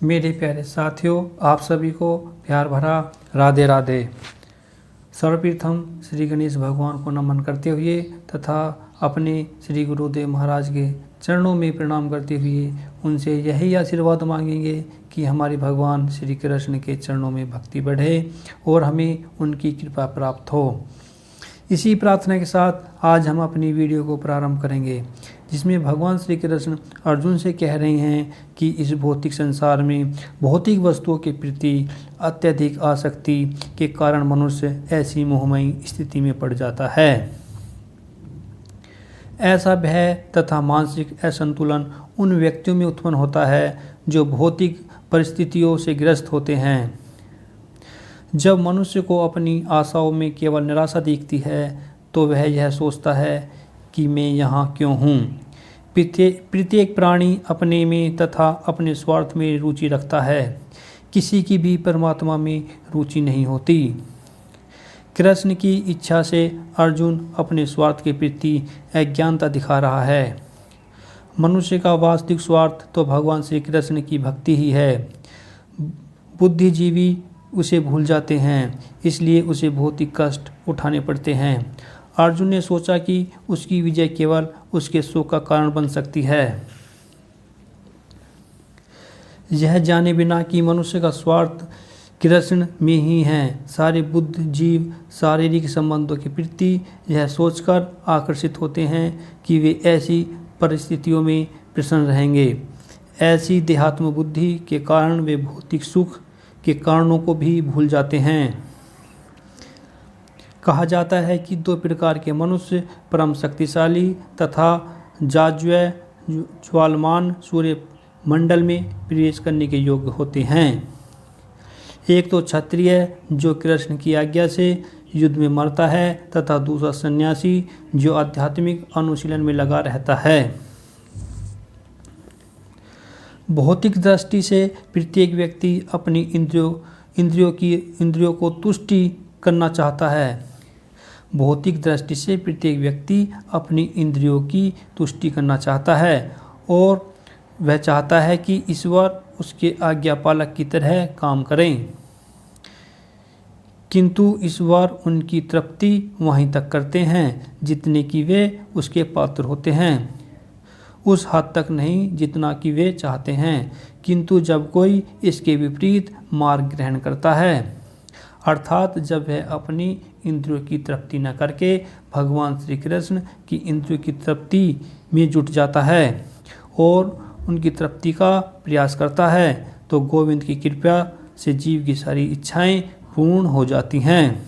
मेरे प्यारे साथियों, आप सभी को प्यार भरा राधे राधे। सर्वप्रथम श्री गणेश भगवान को नमन करते हुए तथा अपने श्री गुरुदेव महाराज के चरणों में प्रणाम करते हुए उनसे यही आशीर्वाद मांगेंगे कि हमारे भगवान श्री कृष्ण के चरणों में भक्ति बढ़े और हमें उनकी कृपा प्राप्त हो। इसी प्रार्थना के साथ आज हम अपनी वीडियो को प्रारंभ करेंगे, जिसमें भगवान श्री कृष्ण अर्जुन से कह रहे हैं कि इस भौतिक संसार में भौतिक वस्तुओं के प्रति अत्यधिक आसक्ति के कारण मनुष्य ऐसी मोहमयी स्थिति में पड़ जाता है। ऐसा भय तथा मानसिक असंतुलन उन व्यक्तियों में उत्पन्न होता है जो भौतिक परिस्थितियों से ग्रस्त होते हैं। जब मनुष्य को अपनी आशाओं में केवल निराशा दिखती है तो वह यह सोचता है कि मैं यहाँ क्यों हूँ। प्रत्येक प्राणी अपने में तथा अपने स्वार्थ में रुचि रखता है, किसी की भी परमात्मा में रुचि नहीं होती। कृष्ण की इच्छा से अर्जुन अपने स्वार्थ के प्रति अज्ञानता दिखा रहा है। मनुष्य का वास्तविक स्वार्थ तो भगवान श्री कृष्ण की भक्ति ही है। बुद्धिजीवी उसे भूल जाते हैं, इसलिए उसे भौतिक कष्ट उठाने पड़ते हैं। अर्जुन ने सोचा कि उसकी विजय केवल उसके सुख का कारण बन सकती है। यह जाने बिना कि मनुष्य का स्वार्थ कृष्ण में ही है, सारे बुद्ध जीव शारीरिक संबंधों के प्रति यह सोचकर आकर्षित होते हैं कि वे ऐसी परिस्थितियों में प्रसन्न रहेंगे। ऐसी देहात्म बुद्धि के कारण वे भौतिक सुख के कारणों को भी भूल जाते हैं। कहा जाता है कि दो प्रकार के मनुष्य परम शक्तिशाली तथा ज्वालमान सूर्य मंडल में प्रवेश करने के योग्य होते हैं। एक तो क्षत्रिय जो कृष्ण की आज्ञा से युद्ध में मरता है तथा दूसरा सन्यासी जो आध्यात्मिक अनुशीलन में लगा रहता है। भौतिक दृष्टि से प्रत्येक व्यक्ति अपनी इंद्रियों को तुष्टि करना चाहता है। भौतिक दृष्टि से प्रत्येक व्यक्ति अपनी इंद्रियों की तुष्टि करना चाहता है और वह चाहता है कि ईश्वर उसके आज्ञापालक की तरह काम करें, किंतु ईश्वर उनकी तृप्ति वहीं तक करते हैं जितने कि वे उसके पात्र होते हैं, उस हद तक नहीं जितना कि वे चाहते हैं। किंतु जब कोई इसके विपरीत मार्ग ग्रहण करता है, अर्थात जब वह अपनी इंद्रियों की तृप्ति न करके भगवान श्री कृष्ण की इंद्रियों की तृप्ति में जुट जाता है और उनकी तृप्ति का प्रयास करता है, तो गोविंद की कृपा से जीव की सारी इच्छाएं पूर्ण हो जाती हैं।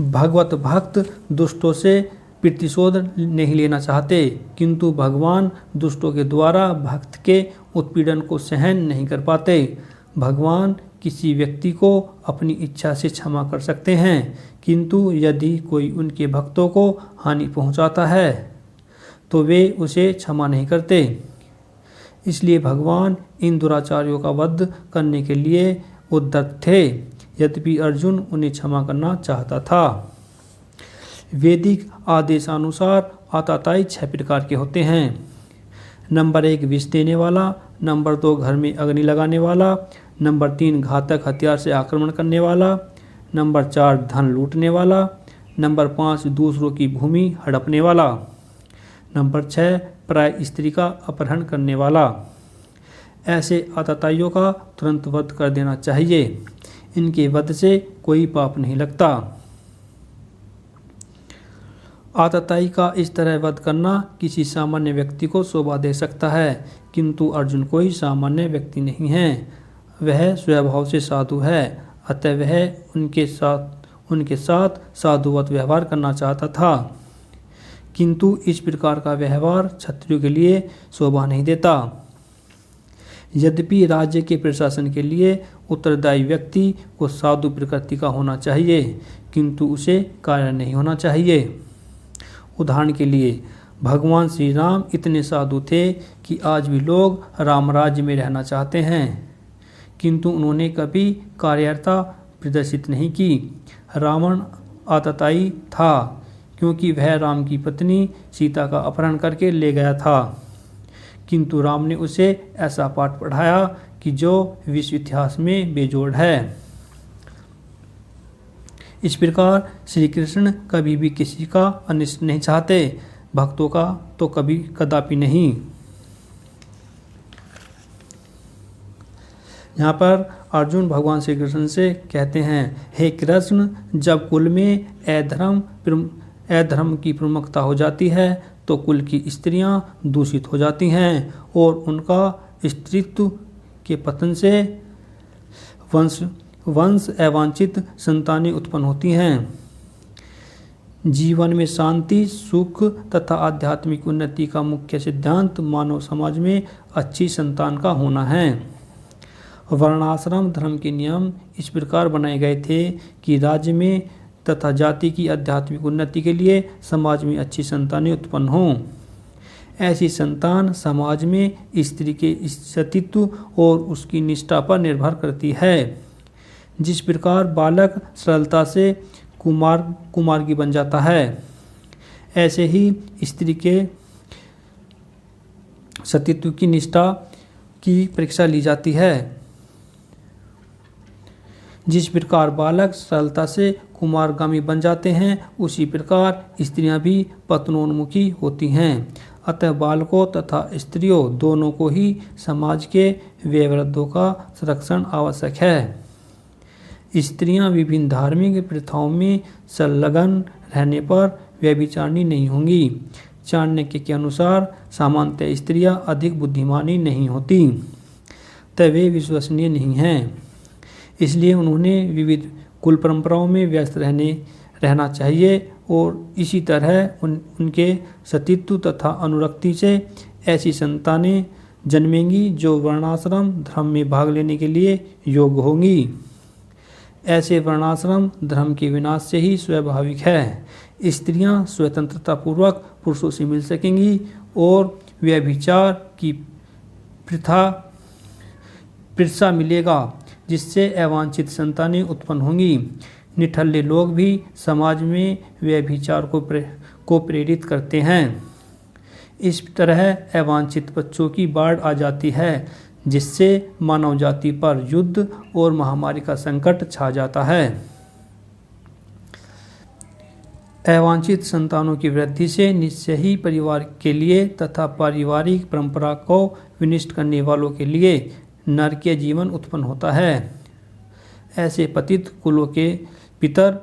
भगवत भक्त दुष्टों से प्रतिशोध नहीं लेना चाहते, किंतु भगवान दुष्टों के द्वारा भक्त के उत्पीड़न को सहन नहीं कर पाते। भगवान किसी व्यक्ति को अपनी इच्छा से क्षमा कर सकते हैं, किंतु यदि कोई उनके भक्तों को हानि पहुंचाता है तो वे उसे क्षमा नहीं करते। इसलिए भगवान इन दुराचारियों का वध करने के लिए उद्यत थे, यद्यपि अर्जुन उन्हें क्षमा करना चाहता था। वैदिक आदेशानुसार आतताई 6 प्रकार के होते हैं। नंबर 1 विष देने वाला, नंबर 2 घर में अग्नि लगाने वाला, नंबर 3 घातक हथियार से आक्रमण करने वाला, नंबर 4 धन लूटने वाला, नंबर 5 दूसरों की भूमि हड़पने वाला, नंबर 6 पराय स्त्री का अपहरण करने वाला। ऐसे आतताइयों का तुरंत वध कर देना चाहिए। इनके वध से कोई पाप नहीं लगता। आतताई का इस तरह वध करना किसी सामान्य व्यक्ति को शोभा दे सकता है, किंतु अर्जुन कोई सामान्य व्यक्ति नहीं है। वह स्वभाव से साधु है, अतः वह उनके साथ साधुवत व्यवहार करना चाहता था, किंतु इस प्रकार का व्यवहार क्षत्रियों के लिए शोभा नहीं देता। यद्यपि राज्य के प्रशासन के लिए उत्तरदायी व्यक्ति को साधु प्रकृति का होना चाहिए, किंतु उसे कायर नहीं होना चाहिए। उदाहरण के लिए भगवान श्री राम इतने साधु थे कि आज भी लोग राम राज्य में रहना चाहते हैं, किंतु उन्होंने कभी कायरता प्रदर्शित नहीं की। रावण आतताई था क्योंकि वह राम की पत्नी सीता का अपहरण करके ले गया था, किंतु राम ने उसे ऐसा पाठ पढ़ाया कि जो विश्व इतिहास में बेजोड़ है। इस प्रकार श्री कृष्ण कभी भी किसी का अनिष्ट नहीं चाहते, भक्तों का तो कभी कदापि नहीं। यहाँ पर अर्जुन भगवान श्री कृष्ण से कहते हैं, हे कृष्ण, जब कुल में अधर्म की प्रमुखता हो जाती है तो कुल की स्त्रियां दूषित हो जाती हैं और उनका स्त्रीत्व के पतन से वंश अवांछित संतानें उत्पन्न होती हैं। जीवन में शांति, सुख तथा आध्यात्मिक उन्नति का मुख्य सिद्धांत मानव समाज में अच्छी संतान का होना है। वर्णाश्रम धर्म के नियम इस प्रकार बनाए गए थे कि राज्य में तथा जाति की आध्यात्मिक उन्नति के लिए समाज में अच्छी संतानें उत्पन्न हों। ऐसी संतान समाज में स्त्री के सतीत्व और उसकी निष्ठा पर निर्भर करती है। जिस प्रकार बालक सरलता से कुमार्गी बन जाता है, ऐसे ही स्त्री के सतीत्व की निष्ठा की परीक्षा ली जाती है। जिस प्रकार बालक सरलता से कुमारगामी बन जाते हैं, उसी प्रकार स्त्रियां भी पतनोन्मुखी होती हैं। अतः बालकों तथा स्त्रियों दोनों को ही समाज के व्यवरोधों का संरक्षण आवश्यक है। स्त्रियां विभिन्न धार्मिक प्रथाओं में संलग्न रहने पर व्यभिचारिणी नहीं होंगी। चाणक्य के अनुसार सामान्यतः स्त्रियां अधिक बुद्धिमानी नहीं होती, तब वे विश्वसनीय नहीं हैं। इसलिए उन्होंने विविध कुल परंपराओं में व्यस्त रहना चाहिए और इसी तरह उनके सतीत्व तथा अनुरक्ति से ऐसी संतानें जन्मेंगी जो वर्णाश्रम धर्म में भाग लेने के लिए योग्य होंगी। ऐसे वर्णाश्रम धर्म के विनाश से ही स्वाभाविक है। स्त्रियां स्वतंत्रता पूर्वक पुरुषों से मिल सकेंगी और व्यभिचार की प्रथा मिलेगा, जिससे अवांछित संतानें उत्पन्न होंगी। निठल्ले लोग भी समाज में व्यभिचार को प्रेरित करते हैं। इस तरह अवांछित बच्चों की बाढ़ आ जाती है, जिससे मानव जाति पर युद्ध और महामारी का संकट छा जाता है। अवांछित संतानों की वृद्धि से निश्चय ही परिवार के लिए तथा पारिवारिक परंपरा को विनिष्ट करने वालों के लिए नरकीय जीवन उत्पन्न होता है। ऐसे पतित कुलों के पितर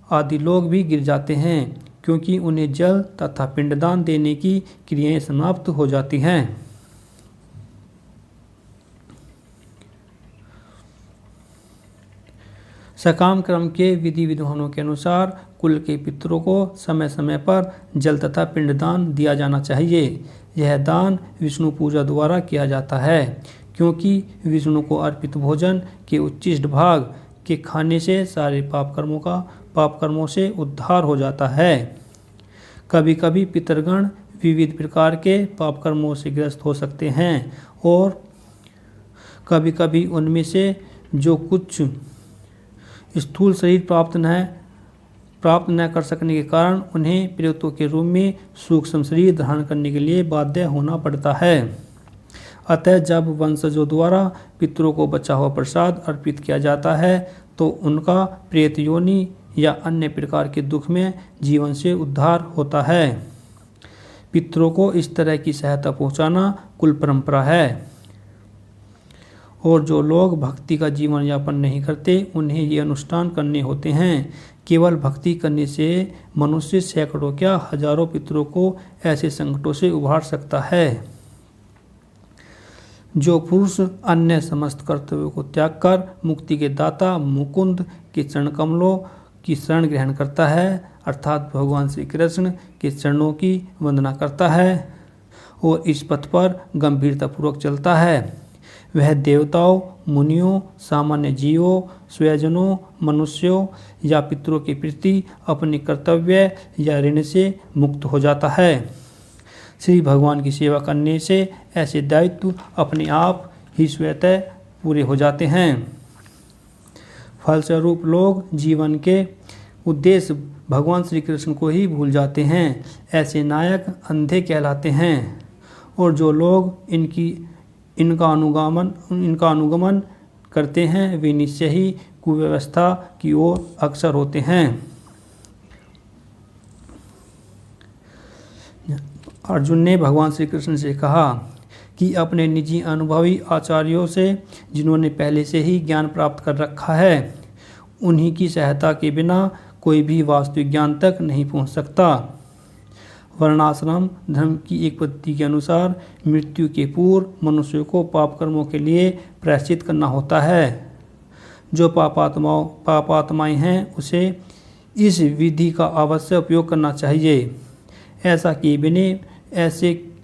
आदि लोग भी गिर जाते हैं, क्योंकि उन्हें जल तथा पिंडदान देने की क्रियाएं समाप्त हो जाती हैं। सकाम क्रम के विधि विधानों के अनुसार कुल के पितरों को समय समय पर जल तथा पिंडदान दिया जाना चाहिए। यह दान विष्णु पूजा द्वारा किया जाता है, क्योंकि विष्णु को अर्पित भोजन के उच्चिष्ट भाग के खाने से सारे पाप कर्मों से उद्धार हो जाता है। कभी कभी पितरगण विविध प्रकार के पाप कर्मों से ग्रस्त हो सकते हैं और कभी कभी उनमें से जो कुछ स्थूल शरीर प्राप्त न कर सकने के कारण उन्हें प्रेतों के रूप में सूक्ष्म शरीर धारण करने के लिए बाध्य होना पड़ता है। अतः जब वंशजों द्वारा पितरों को बचा हुआ प्रसाद अर्पित किया जाता है, तो उनका प्रेत योनि या अन्य प्रकार के दुख में जीवन से उद्धार होता है। पितरों को इस तरह की सहायता पहुंचाना कुल परंपरा है, और जो लोग भक्ति का जीवन यापन नहीं करते, उन्हें ये अनुष्ठान करने होते हैं। केवल भक्ति करने से मनुष्य सैकड़ों क्या हजारों पितरों को ऐसे संकटों से उबार सकता है। जो पुरुष अन्य समस्त कर्तव्यों को त्याग कर मुक्ति के दाता मुकुंद के चरण कमलों की शरण ग्रहण करता है, अर्थात भगवान श्री कृष्ण के चरणों की वंदना करता है और इस पथ पर गंभीरतापूर्वक चलता है, वह देवताओं, मुनियों, सामान्य जीवों, स्वजनों, मनुष्यों या पितरों के प्रति अपने कर्तव्य या ऋण से मुक्त हो जाता है। श्री भगवान की सेवा करने से ऐसे दायित्व अपने आप ही स्वतः पूरे हो जाते हैं। फलस्वरूप लोग जीवन के उद्देश्य भगवान श्री कृष्ण को ही भूल जाते हैं। ऐसे नायक अंधे कहलाते हैं और जो लोग इनका अनुगमन करते हैं वे निश्चय ही कुव्यवस्था की ओर अग्रसर होते हैं। अर्जुन ने भगवान श्री कृष्ण से कहा कि अपने निजी अनुभवी आचार्यों से, जिन्होंने पहले से ही ज्ञान प्राप्त कर रखा है, उन्हीं की सहायता के बिना कोई भी वास्तविक ज्ञान तक नहीं पहुंच सकता। वर्णाश्रम धर्म की एक पद्धति के अनुसार मृत्यु के पूर्व मनुष्य को पाप कर्मों के लिए प्रायश्चित करना होता है। जो पापात्माएं हैं उसे इस विधि का अवश्य उपयोग करना चाहिए।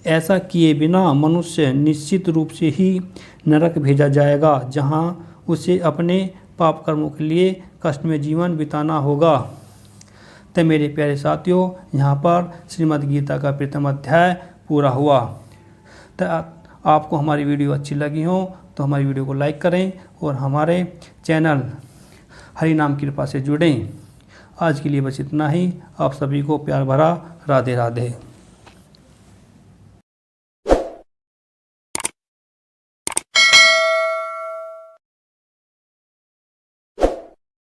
ऐसा किए बिना मनुष्य निश्चित रूप से ही नरक भेजा जाएगा, जहां उसे अपने पाप कर्मों के लिए कष्टमय जीवन बिताना होगा। तो मेरे प्यारे साथियों, यहाँ पर श्रीमद् गीता का प्रथम अध्याय पूरा हुआ। तो आपको हमारी वीडियो अच्छी लगी हो तो हमारी वीडियो को लाइक करें और हमारे चैनल हरि नाम कृपा से जुड़ें। आज के लिए बस इतना ही। आप सभी को प्यार भरा राधे राधे।